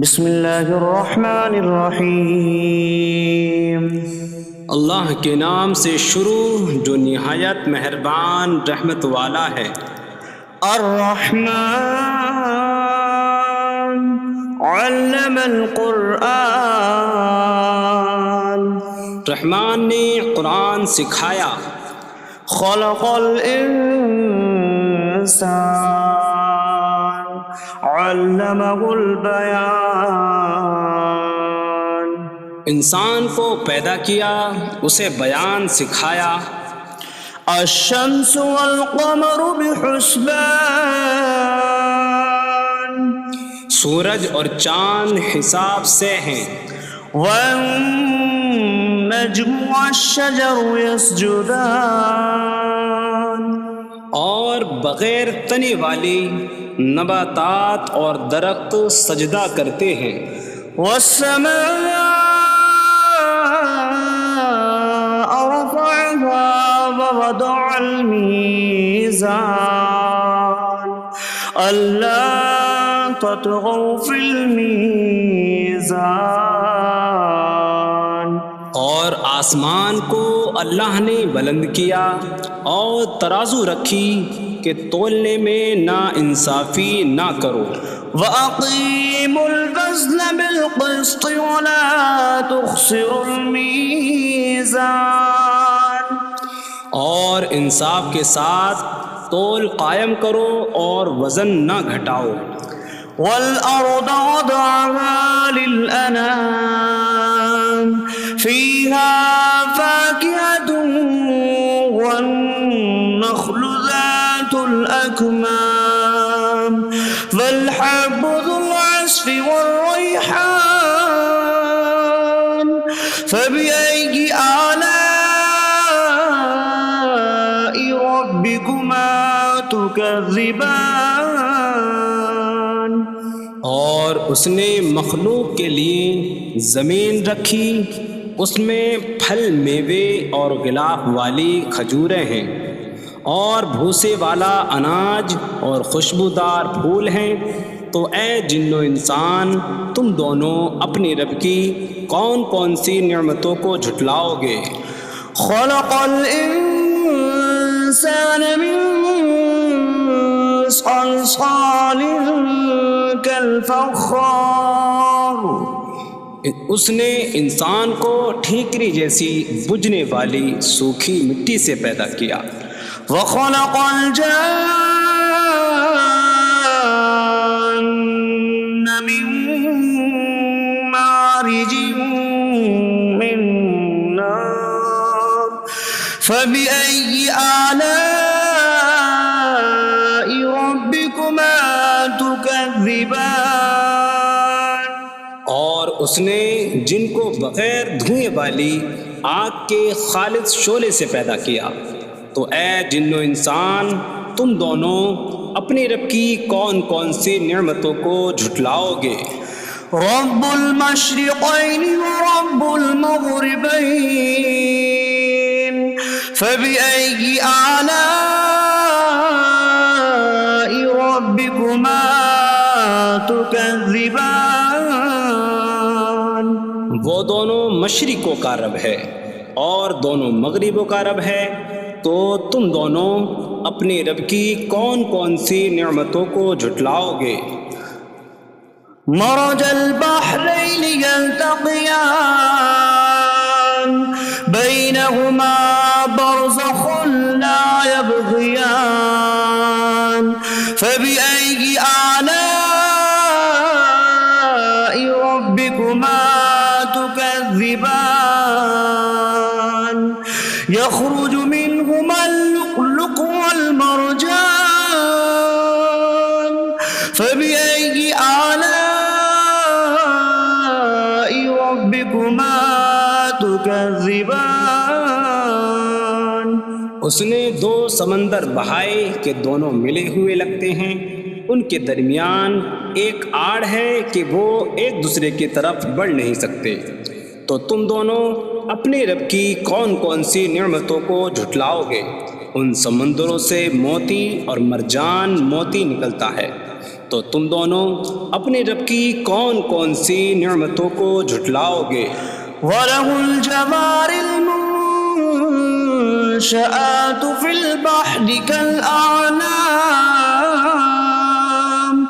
بسم اللہ الرحمن الرحیم۔ اللہ کے نام سے شروع جو نہایت مہربان رحمت والا ہے۔ الرحمن علم القرآن، رحمان نے قرآن سکھایا۔ خلق الانسان علمہ البیان، انسان کو پیدا کیا، اسے بیان سکھایا۔ الشمس والقمر بحسبان، سورج اور چاند حساب سے ہیں۔ والنجم والشجر يسجدان، اور بغیر تنے والی نباتات اور درخت سجدہ کرتے ہیں۔ والسماء رفعها ووضع الميزان ألا تطغوا في الميزان، اور آسمان کو اللہ نے بلند کیا اور ترازو رکھی کہ تولنے میں نا انصافی نہ کرو۔ وَأَقِيمُوا الْوَزْنَ بِالْقِسْطِ وَلَا تُخْسِرُوا الْمِيزَانَ، اور انصاف کے ساتھ تول قائم کرو اور وزن نہ گھٹاؤ۔ وَالْأَرْضَ وَضَعَهَا لِلْأَنَامِ فِيهَا فَاكِهَةٌ وَالنَّخْلُ ذَاتُ الْأَكْمَامِ وَالْحَبُّ ذُو الْعَصْفِ وَالرَّيْحَانُ فَبِأَيِّ آلَاءِ رَبِّكُمَا تُكَذِّبَانِ، اور اس نے مخلوق کے لیے زمین رکھی، اس میں پھل میوے اور غلاف والی کھجوریں ہیں، اور بھوسے والا اناج اور خوشبودار پھول ہیں۔ تو اے جن و انسان، تم دونوں اپنی رب کی کون کون سی نعمتوں کو جھٹلاؤ گے؟ خلق الانسان من صلصال کالفخار، اس نے انسان کو ٹھیکری جیسی بجھنے والی سوکھی مٹی سے پیدا کیا۔ وخلق الجان من مارج من نار فبأي آلاء ربكما تكذبان، اور اس نے جن کو بغیر دھوئیں والی آگ کے خالص شعلے سے پیدا کیا۔ تو اے جن و انسان، تم دونوں اپنی رب کی کون کون سی نعمتوں کو جھٹلاؤ گے؟ رب المشرقین ورب المغربین فبأي آلاء ربكما تكذبان، وہ دونوں مشرقوں کا رب ہے اور دونوں مغربوں کا رب ہے، تو تم دونوں اپنی رب کی کون کون سی نعمتوں کو جھٹلاؤ گے؟ مرج البحرین یلتقیان بینہما برزخ لا یبغیان فبأي آلاء ربكما تكذبان، يخرج منهما اللؤلؤ والمرجان فبأي آلاء ربكما تكذبان، اس نے دو سمندر بہائے کہ دونوں ملے ہوئے لگتے ہیں، ان کے درمیان ایک آڑ ہے کہ وہ ایک دوسرے کی طرف بڑھ نہیں سکتے۔ تو تم دونوں اپنے رب کی کون کون سی نعمتوں کو جھٹلاؤ گے؟ ان سمندروں سے موتی اور مرجان موتی نکلتا ہے، تو تم دونوں اپنے رب کی کون کون سی نعمتوں کو جھٹلاؤ گے؟ وَلَهُ الْجَوَارِ الْمُنشَآتُ فِي الْبَحْرِ كَالْأَعْلَامِ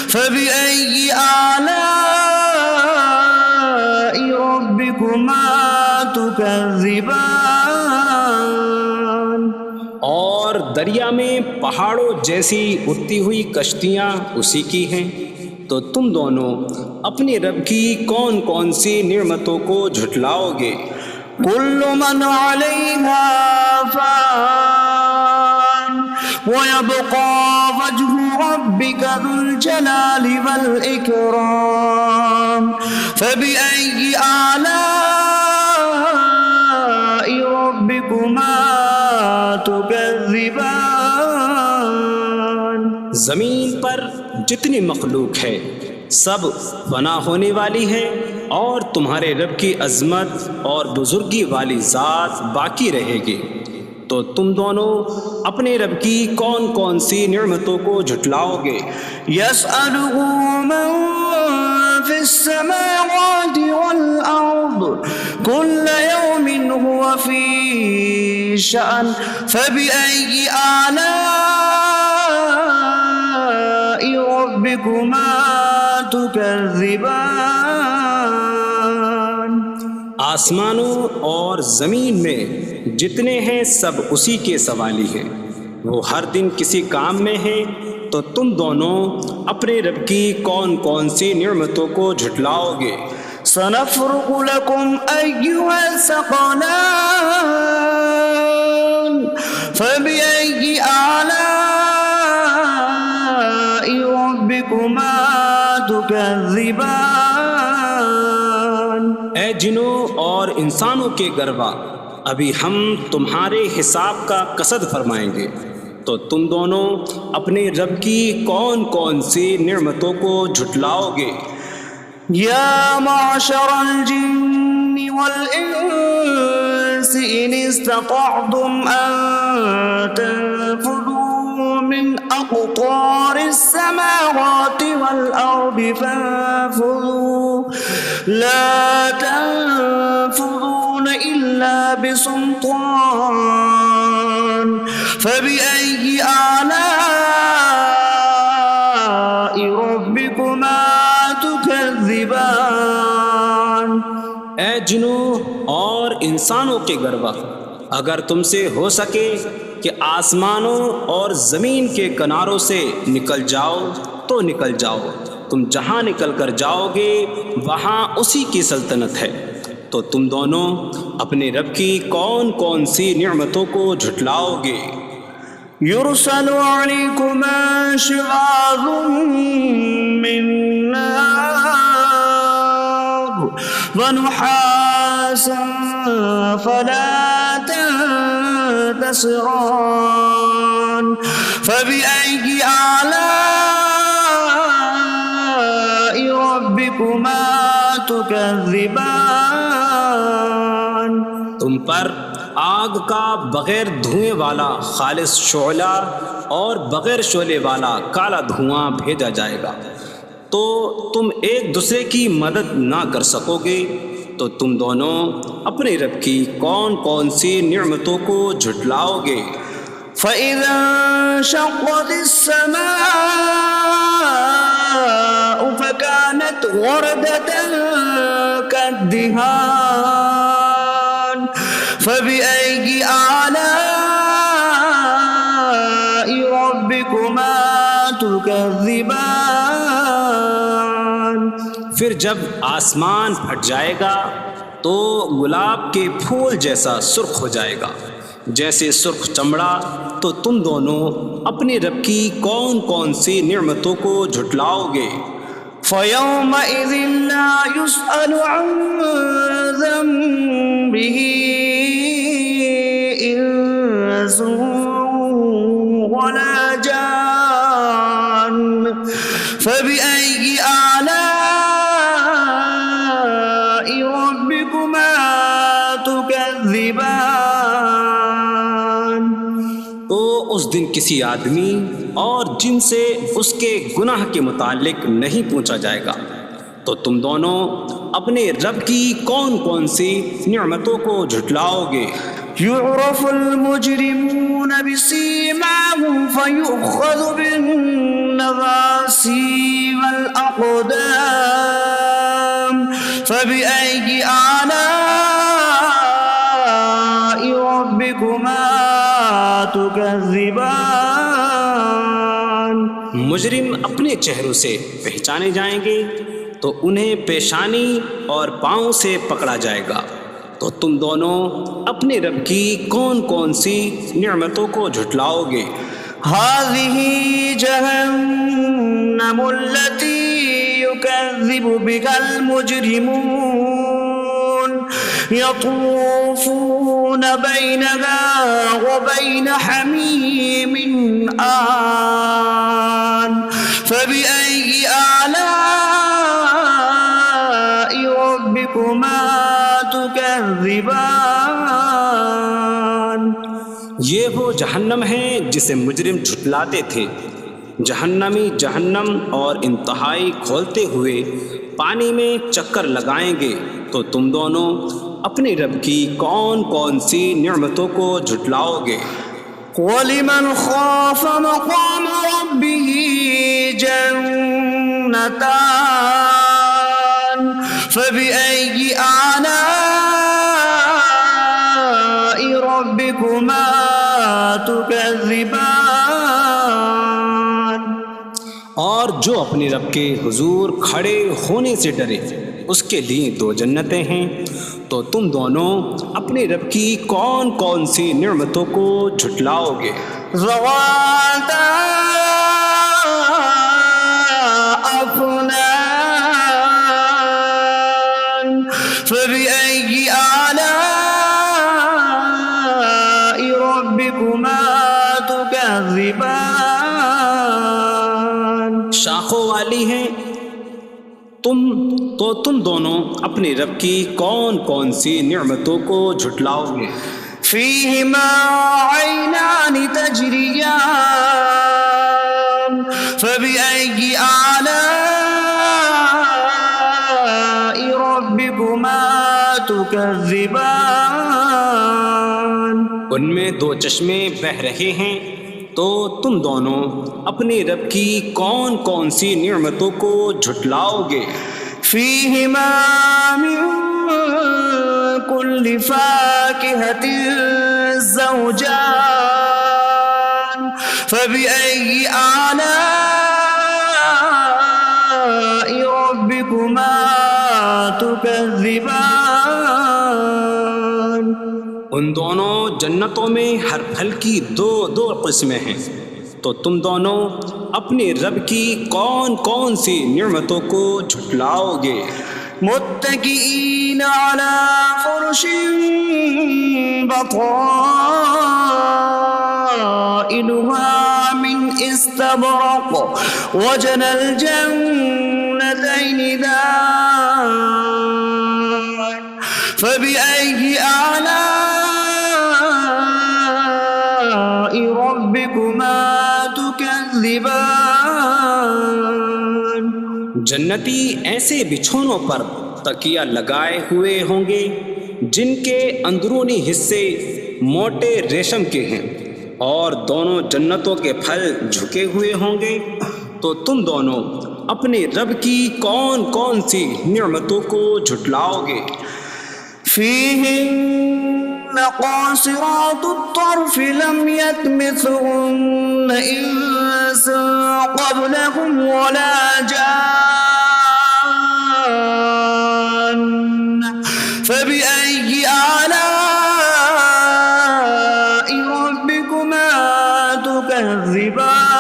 فَبِأَيِّ آلَاءِ رَبِّكُمَا تُكَذِّبَانِ۔ اور دریا میں پہاڑوں جیسی اڑتی ہوئی کشتیاں اسی کی ہیں، تو تم دونوں اپنے رب کی کون کون سی نعمتوں کو جھٹلاؤ گے؟ كل من عليها فان ويبقى وجه ربك ذو الجلال والإكرام فبأي آلاء ربكما تكذبان۔ زمین پر جتنی مخلوق ہے سب فنا ہونے والی ہے، اور تمہارے رب کی عظمت اور بزرگی والی ذات باقی رہے گی، تو تم دونوں اپنے رب کی کون کون سی نعمتوں کو جھٹلاؤ گے؟ يسأله من في السماوات والأرض كل يوم هو في شأن فبأي آلاء ربكما تكذبان۔ آسمانوں اور زمین میں جتنے ہیں سب اسی کے سوالی ہیں، وہ ہر دن کسی کام میں ہیں، تو تم دونوں اپنے رب کی کون کون سی نعمتوں کو جھٹلاؤ گے؟ سنفرغ لكم أيها الثقلان فبأي آلاء ربكما تكذبان۔ اے جنوں اور انسانوں کے گروہ، ابھی ہم تمہارے حساب کا قصد فرمائیں گے، تو تم دونوں اپنے رب کی کون کون سی نعمتوں کو جھٹلاؤ گے؟ یا معشر الجن والانس ان استطعتم ان تنفذوا من اقطار السماوات والارض فانفذوا لا تنفذون الا بسلطان فبأي آلاء ربكما تكذبان۔ اے جنوں اور انسانوں کے گروہ، اگر تم سے ہو سکے کہ آسمانوں اور زمین کے کناروں سے نکل جاؤ تو نکل جاؤ، تم جہاں نکل کر جاؤ گے وہاں اسی کی سلطنت ہے، تو تم دونوں اپنے رب کی کون کون سی نعمتوں کو جھٹلاؤ گے؟ يرسل عليكما شواظ من نار ونحاسا فلا تنتصران فبأي آلاء ربكما تكذبان۔ تم پر آگ کا بغیر دھوئیں والا خالص شعلہ اور بغیر شعلے والا کالا دھواں بھیجا جائے گا، تو تم ایک دوسرے کی مدد نہ کر سکو گے، تو تم دونوں اپنے رب کی کون کون سی نعمتوں کو جھٹلاؤ گے؟ فَإِذَا انشَقَّتِ السَّمَاءُ فَكَانَتْ وَرْدَةً كَالدِّهَانِ فَبِأَيِّ آلَاءِ رَبِّكُمَا تُكَذِّبَانِ۔ پھر جب آسمان پھٹ جائے گا تو گلاب کے پھول جیسا سرخ ہو جائے گا، جیسے سرخ چمڑا، تو تم دونوں اپنے رب کی کون کون سی نعمتوں کو جھٹلاؤ گے؟ فَيَوْمَئِذٍ لَا يُسْأَلُ عَنْ ذَنبِهِ إِنسٌ وَلَا جَانٌّ فَبِأَيِّ آلَاءِ رَبِّكُمَا تُكَذِّبَانِ۔ تو اس دن کسی آدمی اور جن سے اس کے گناہ کے متعلق نہیں پوچھا جائے گا، تو تم دونوں اپنے رب کی کون کون سی نعمتوں کو جھٹلاؤ گے؟ يعرف المجرمون بسيماهم فيؤخذ بالنواصي والأقدام فبأي آلاء ربكما تكذبان؟ مجرم اپنے چہروں سے پہچانے جائیں گے تو انہیں پیشانی اور پاؤں سے پکڑا جائے گا، تو تم دونوں اپنے رب کی کون کون سی نعمتوں کو جھٹلاؤ گے؟ هذه جهنم التي يكذب بها المجرمون يطوفون بينها وبين حميم آن فبأي آلاء ربكما تكذبان؟ یہ وہ جہنم ہے جسے مجرم جھٹلاتے تھے۔ جہنمی جہنم اور انتہائی کھولتے ہوئے پانی میں چکر لگائیں گے، تو تم دونوں اپنے رب کی کون کون سی نعمتوں کو جھٹلاؤ گے؟ وَلِمَنْ خَافَ مَقَامَ رَبِّهِ جَنَّتَانِ فَبِأَيِّ آلَاءِ رَبِّكُمَا تُكَذِّبَانِ؟ اور جو اپنے رب کے حضور کھڑے ہونے سے ڈرے، اس کے لیے دو جنتیں ہیں، تو تم دونوں اپنے رب کی کون کون سی نعمتوں کو جھٹلاؤ گے؟ ذواتا افنان فبأي آلاء ربكما تكذبان؟ شاخوں والی ہیں تم دونوں اپنے رب کی کون کون سی نعمتوں کو جھٹلاؤ گے؟ فيهما عينان تجريان فبأي آلاء ربكما تكذبان؟ ان میں دو چشمے بہہ رہے ہیں، تو تم دونوں اپنے رب کی کون کون سی نعمتوں کو جھٹلاؤ گے؟ فيهما من كل فاكهة زوجان فبأي آلاء ربكما تكذبان؟ ان دونوں جنتوں میں ہر پھل کی دو قسمیں ہیں، تو تم دونوں اپنے رب کی کون کون سی نعمتوں کو جھٹلاؤ گے؟ متكئين على فرش بطائنها من استبرق وجنى الجنتين دان فبأي آلاء ربكما تكذبان؟ جنتی ایسے بچھونوں پر تکیہ لگائے ہوئے ہوں گے جن کے اندرونی حصے موٹے ریشم کے ہیں، اور دونوں جنتوں کے پھل جھکے ہوئے ہوں گے، تو تم دونوں اپنے رب کی کون کون سی نعمتوں کو جھٹلاؤ گے؟ فيهن قاصرات الطرف لم يطمثهن إنس قبلهم ولا جان فبأي آلاء ربكما تكذبان؟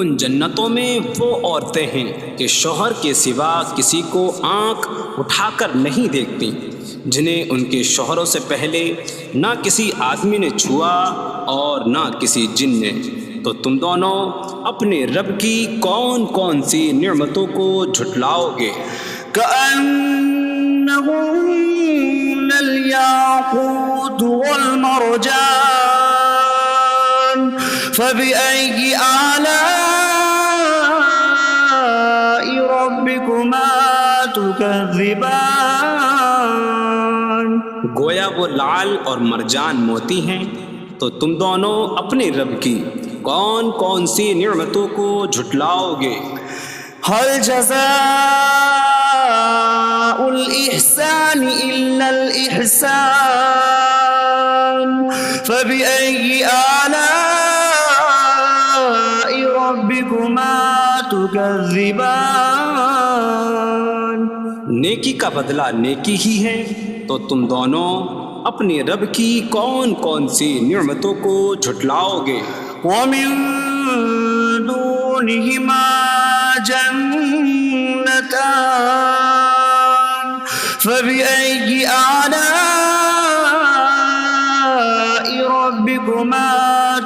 ان جنتوں میں وہ عورتیں ہیں کہ شوہر کے سوا کسی کو آنکھ اٹھا کر نہیں دیکھتی، جنہیں ان کے شوہروں سے پہلے نہ کسی آدمی نے چھوا اور نہ کسی جن نے، تو تم دونوں اپنے رب کی کون کون سی نعمتوں کو جھٹلاؤ گے؟ كأنهن الياقوت والمرجان فبأي آلاء ربكما تكذبان گویا وہ لعل اور مرجان موتی ہیں، تو تم دونوں اپنے رب کی کون کون سی نعمتوں کو جھٹلاؤ گے؟ هل جزاء الإحسان إلا الإحسان فبأي آلاء ربكما تكذبان نیکی کا بدلہ نیکی ہی ہے، تو تم دونوں اپنے رب کی کون کون سی نعمتوں کو جھٹلاؤ گے؟ ومن دونهما جنتان فبأي آلاء ربكما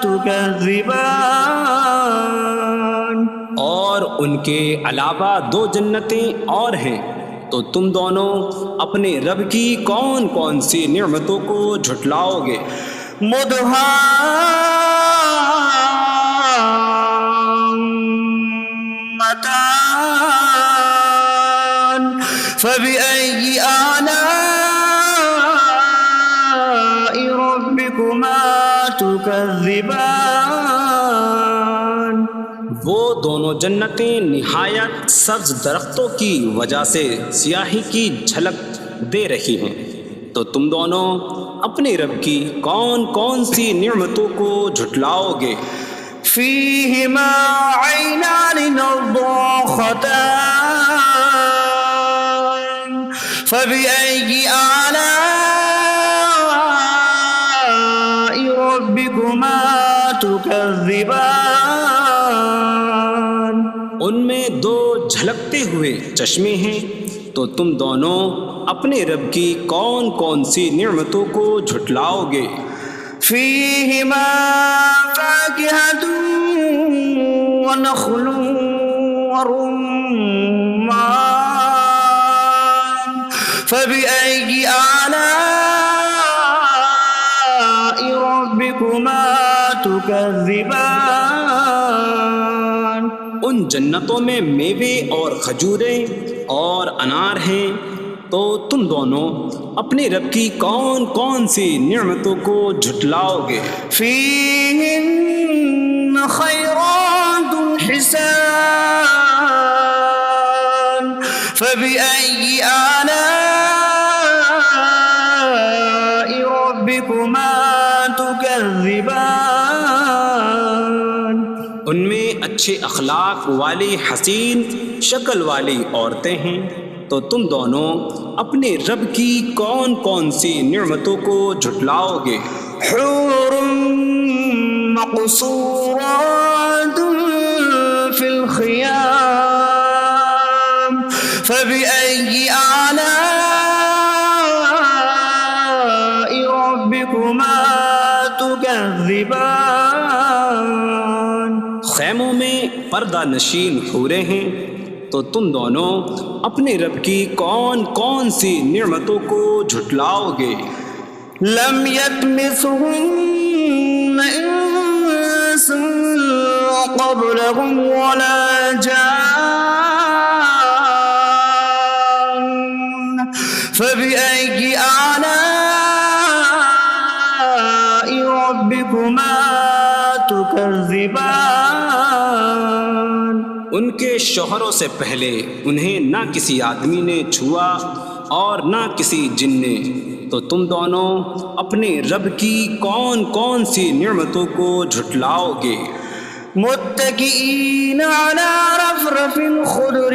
تكذبان اور ان کے علاوہ دو جنتیں اور ہیں، تو تم دونوں اپنے رب کی کون کون سی نعمتوں کو جھٹلاؤ گے؟ مدهامتان فبأي آلاء ربكما تكذبان وہ دونوں جنتیں نہایت سبز درختوں کی وجہ سے سیاہی کی جھلک دے رہی ہیں، تو تم دونوں اپنے رب کی کون کون سی نعمتوں کو جھٹلاؤ گے؟ فيهما عينان نضاختان فبأي آلاء ربكما تكذبان ان میں دو جھلکتے ہوئے چشمے ہیں، تو تم دونوں اپنے رب کی کون کون سی نعمتوں کو جھٹلاؤ گے؟ فيهما فاكهة ونخل ورمان فبأي آلاء ربكما تكذبان ان جنتوں میں میوے اور کھجوریں اور انار ہیں، تو تم دونوں اپنے رب کی کون کون سی نعمتوں کو جھٹلاؤ گے؟ فيهن خيرات حسان فبأي آلاء ربكما تكذبان ان میں اچھے اخلاق والی حسین شکل والی عورتیں ہیں، تو تم دونوں اپنے رب کی کون کون سی نعمتوں کو جھٹلاؤ گے؟ حور مقصورات في الخيام فبأي آلاء ربكما تكذبان خیموں میں پردہ نشین حوریں ہیں، تو تم دونوں اپنے رب کی کون کون سی نعمتوں کو جھٹلاؤ گے؟ لم يطمثهن انس قبلهم ولا جان فبأي آلاء ربكما تكذبان ان کے شوہروں سے پہلے انہیں نہ کسی آدمی نے چھوا اور نہ کسی جن نے، تو تم دونوں اپنے رب کی کون کون سی نعمتوں کو جھٹلاؤ گے؟ متكئين على رفرف خضر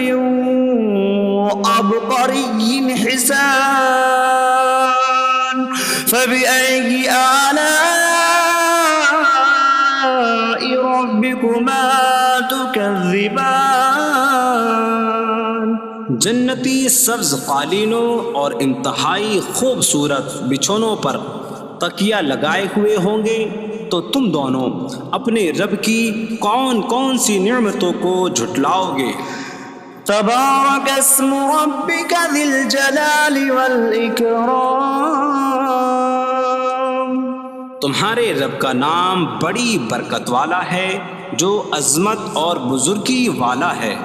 وعبقري حسان فبأي آلاء ربكما تكذبان جنتی سبز قالینوں اور انتہائی خوبصورت بچھونوں پر تکیہ لگائے ہوئے ہوں گے، تو تم دونوں اپنے رب کی کون کون سی نعمتوں کو جھٹلاؤ گے؟ تبارك اسم ربك ذي الجلال والإكرام تمہارے رب کا نام بڑی برکت والا ہے جو عظمت اور بزرگی والا ہے۔